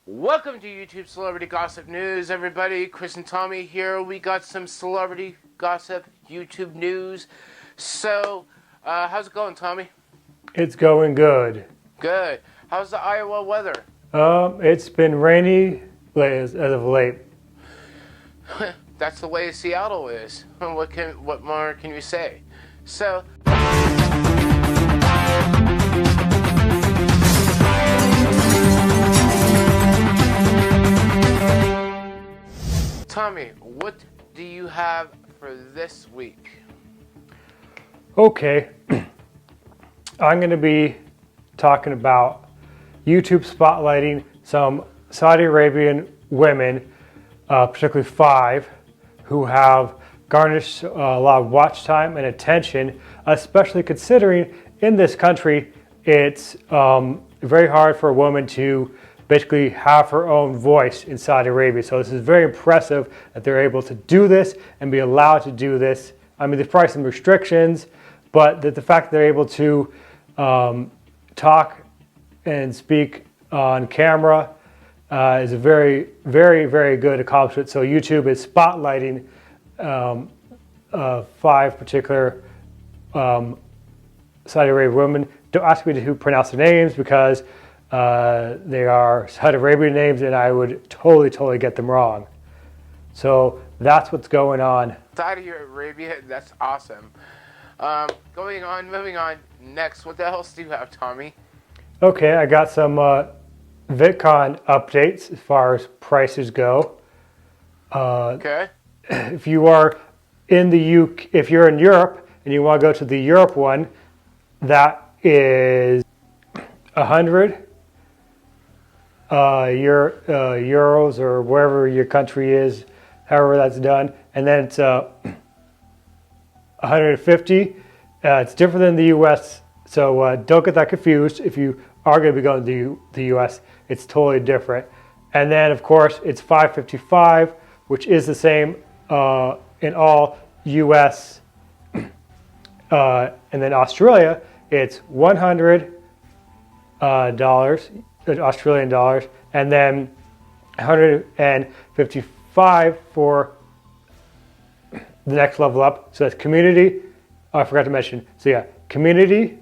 Welcome to YouTube Celebrity Gossip News, everybody. Chris and Tommy here. We got some celebrity gossip, YouTube news. So, how's it going, Tommy? It's going good. Good. How's the Iowa weather? It's been rainy as of late. That's the way Seattle is. What more can you say? So, Tommy, what do you have for this week? Okay, I'm going to be talking about YouTube spotlighting some Saudi Arabian women, particularly 5, who have garnished a lot of watch time and attention, especially considering in this country it's very hard for a woman to basically have her own voice in Saudi Arabia. So this is very impressive that they're able to do this and be allowed to do this. I mean, there's probably some restrictions, but the fact that they're able to talk and speak on camera is a very, very, very good accomplishment. So YouTube is spotlighting 5 particular Saudi Arabian women. Don't ask me to pronounce their names because they are Saudi Arabian names and I would totally get them wrong. So that's what's going on. Saudi Arabia, that's awesome. Moving on. Next, what else do you have, Tommy? Okay, I got some Vidcon updates as far as prices go. Okay. If you are in the UK, if you're in Europe and you want to go to the Europe one, that is 100 euros or wherever your country is, however that's done, and then it's 150. It's different than the US, so don't get that confused. If you are going to be going to the US, it's totally different. And then of course it's 555, which is the same in all US. And then Australia, it's $100 Australian dollars, and then 155 for the next level up. So that's community. Oh, I forgot to mention. So yeah, community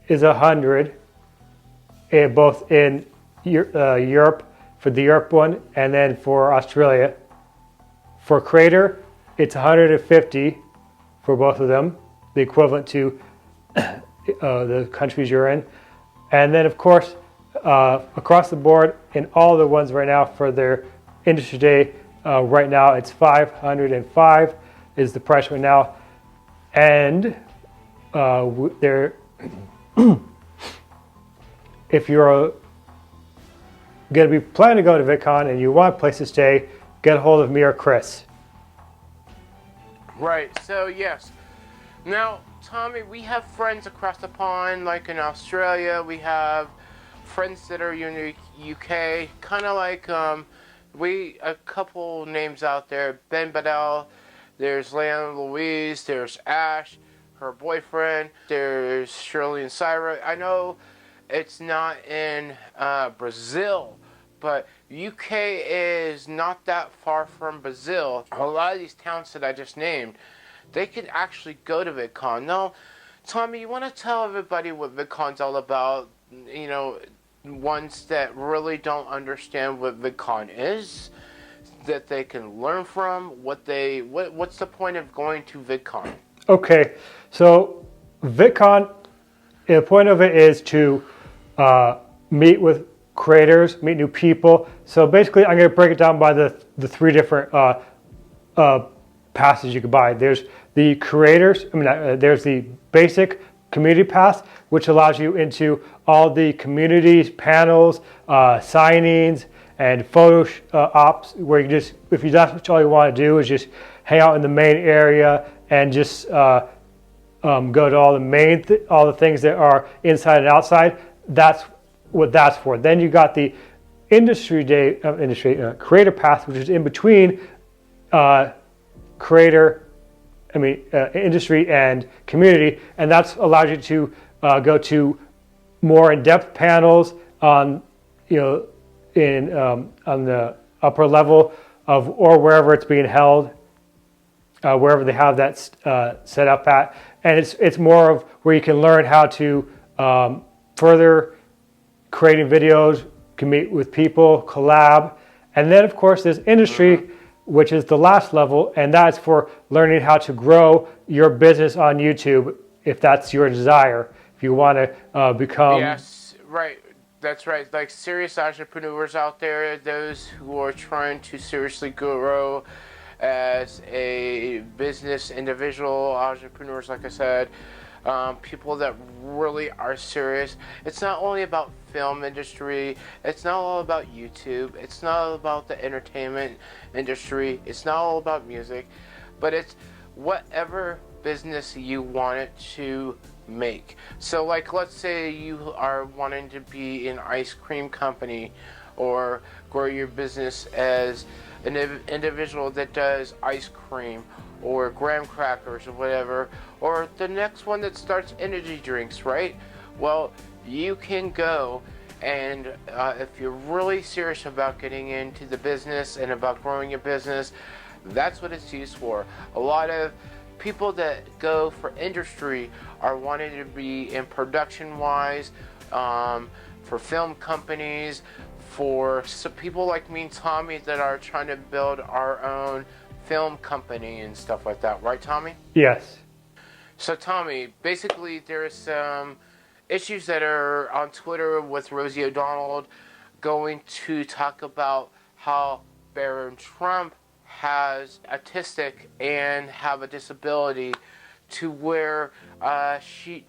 is 100, both in Europe for the Europe one, and then for Australia. For creator, it's 150 for both of them, the equivalent to the countries you're in. And then of course, across the board in all the ones right now for their industry day, right now it's 505 is the price right now. And there, if you're going to be planning to go to VidCon and you want a place to stay, get a hold of me or Chris. Right, so yes. Now, Tommy, we have friends across the pond, like in Australia. We have friends that are in the UK, kind of like a couple names out there. Ben Bedell, there's Leanne Louise, there's Ash, her boyfriend, there's Shirley and Syra. I know it's not in Brazil, but UK is not that far from Brazil. A lot of these towns that I just named, they could actually go to VidCon. Now, Tommy, you want to tell everybody what VidCon's all about? You know, ones that really don't understand what VidCon is, that they can learn from. What's the point of going to VidCon? Okay, so VidCon, the point of it is to meet with creators, meet new people. So basically, I'm going to break it down by the 3 different passes you can buy. There's the creators, there's the basic community pass, which allows you into all the community panels, signings, and photo ops, where you just, if you that's all you want to do is just hang out in the main area and just go to all the all the things that are inside and outside. That's what that's for. Then you got the creator path, which is in between industry and community, and that's allows you to go to more in-depth panels on in on the upper level of or wherever it's being held, wherever they have that set up at, and it's more of where you can learn how to further creating videos, can meet with people, collab, and then of course there's industry, which is the last level, and that's for learning how to grow your business on YouTube if that's your desire. If you want to become... Yes, right. That's right. Like serious entrepreneurs out there, those who are trying to seriously grow as a business individual, entrepreneurs, like I said, people that really are serious. It's not only about film industry, it's not all about YouTube, it's not all about the entertainment industry, it's not all about music, but it's whatever business you want it to make. So like, let's say you are wanting to be an ice cream company or grow your business as an individual that does ice cream or graham crackers or whatever, or the next one that starts energy drinks, right? Well, you can go and if you're really serious about getting into the business and about growing your business, that's what it's used for. A lot of people that go for industry are wanting to be in production wise, for film companies, for some people like me and Tommy that are trying to build our own film company and stuff like that, right, Tommy? Yes. So Tommy, basically there's some issues that are on Twitter with Rosie O'Donnell going to talk about how Barron Trump has autistic and have a disability, to where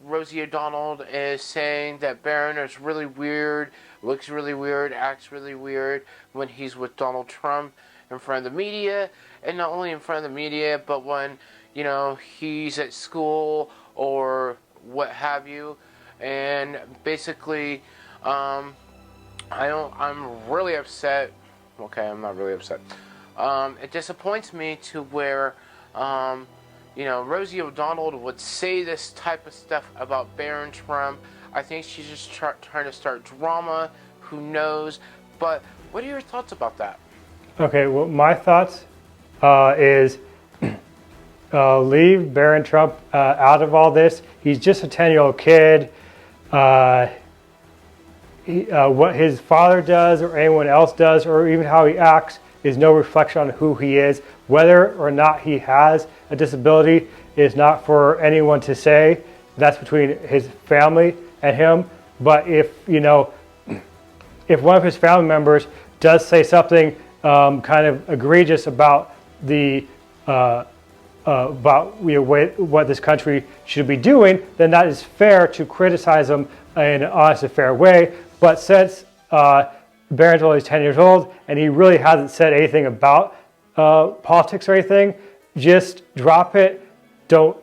Rosie O'Donnell is saying that Barron is really weird, looks really weird, acts really weird when he's with Donald Trump in front of the media, and not only in front of the media, but when, you know, he's at school or what have you. And basically, I'm really upset. Okay, I'm not really upset. It disappoints me to where, you know, Rosie O'Donnell would say this type of stuff about Barron Trump. I think she's just trying to start drama. Who knows? But what are your thoughts about that? Okay, well, my thoughts is leave Barron Trump out of all this. He's just a 10-year-old kid. What his father does or anyone else does, or even how he acts, is no reflection on who he is. Whether or not he has a disability is not for anyone to say. That's between his family and him. But if, you know, if one of his family members does say something kind of egregious about the about, you know, what this country should be doing, then that is fair to criticize him in an honest and fair way. But since Barron's only 10 years old and he really hasn't said anything about politics or anything, just drop it. Don't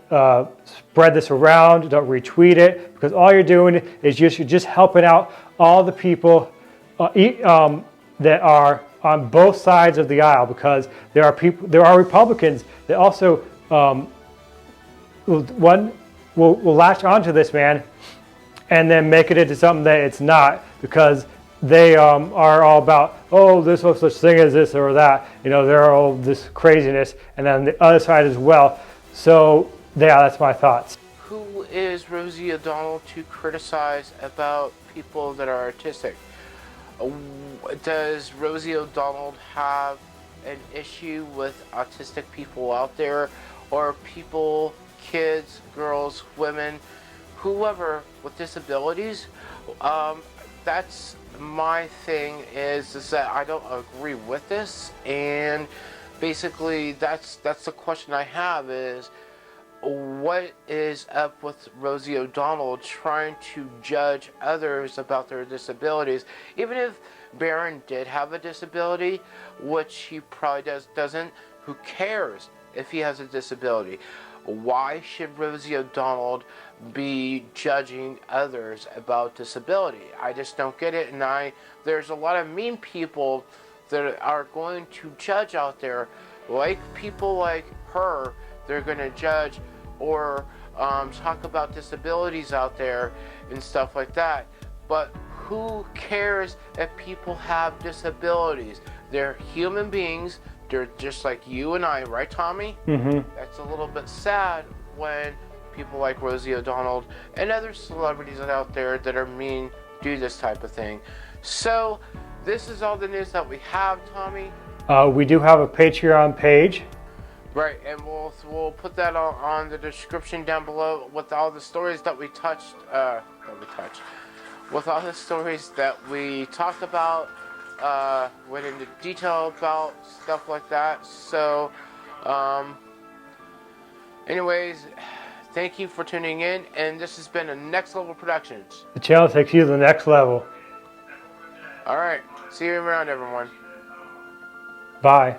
spread this around. Don't retweet it, because all you're doing is you're just helping out all the people that are on both sides of the aisle, because there are Republicans that also will latch onto this man and then make it into something that it's not, because they are all about, oh, there's no such thing as this or that. You know, they're all this craziness, and then the other side as well. So, yeah, that's my thoughts. Who is Rosie O'Donnell to criticize about people that are autistic? Does Rosie O'Donnell have an issue with autistic people out there, or people, kids, girls, women, whoever with disabilities? That's my thing, is that I don't agree with this, and basically that's the question I have, is what is up with Rosie O'Donnell trying to judge others about their disabilities? Even if Barron did have a disability, which he probably doesn't, who cares if he has a disability? Why should Rosie O'Donnell be judging others about disability? I just don't get it, and there's a lot of mean people that are going to judge out there, like people like her. They're going to judge or talk about disabilities out there and stuff like that. But who cares if people have disabilities? They're human beings. They're just like you and I, right, Tommy? Mm-hmm. That's a little bit sad when people like Rosie O'Donnell and other celebrities out there that are mean do this type of thing. So this is all the news that we have, Tommy. We do have a Patreon page. Right, and we'll put that on the description down below with all the stories that we touched, with all the stories that we talked about, went into detail about stuff like that. So, anyways, thank you for tuning in, and this has been a Next Level Productions. The channel takes you to the next level. All right, see you around, everyone. Bye.